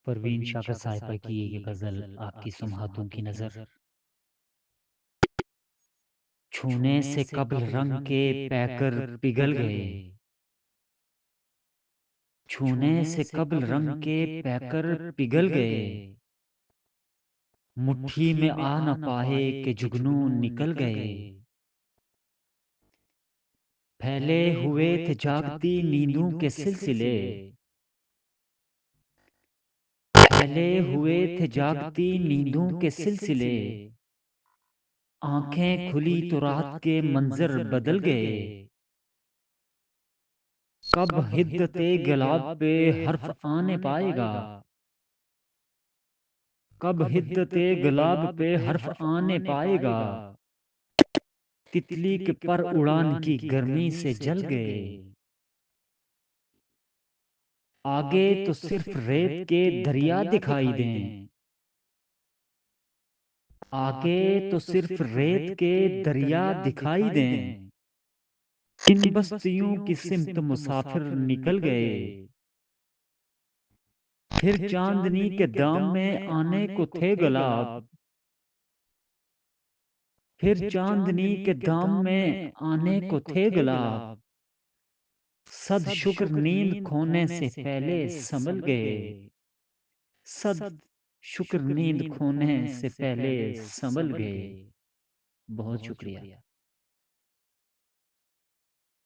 परवीन शाकर साहिबा की ये गज़ल आपकी सुमहातों की नज़र। छूने से कब्ल रंग के पैकर पिघल गए। छूने से कब्ल रंग के पैकर पिघल गए। मुट्ठी में आ न पाए कि जुगनू निकल गए। फैले हुए थे जागती नींदों के सिलसिले। फैले हुए थे जागती नींदों के सिलसिले। आंखें खुली तो रात के मंजर बदल गए। कब हिद्दते गुलाब पे हर्फ आने पाएगा। कब हिद्दते गुलाब पे हर्फ आने पाएगा। तितली के पर उड़ान की गर्मी से जल गए। आगे तो सिर्फ रेत के दरिया दिखाई दें। आगे तो सिर्फ रेत के दरिया दिखाई दें। इन बस्तियों की सिमत मुसाफिर निकल गए। फिर चांदनी के दाम में आने को थे गुलाब। फिर चांदनी के दाम में आने को थे गुलाब। सद शुक्र नींद खोने से पहले संभल गए। सद शुक्र नींद खोने से पहले संभल गए। बहुत शुक्रिया।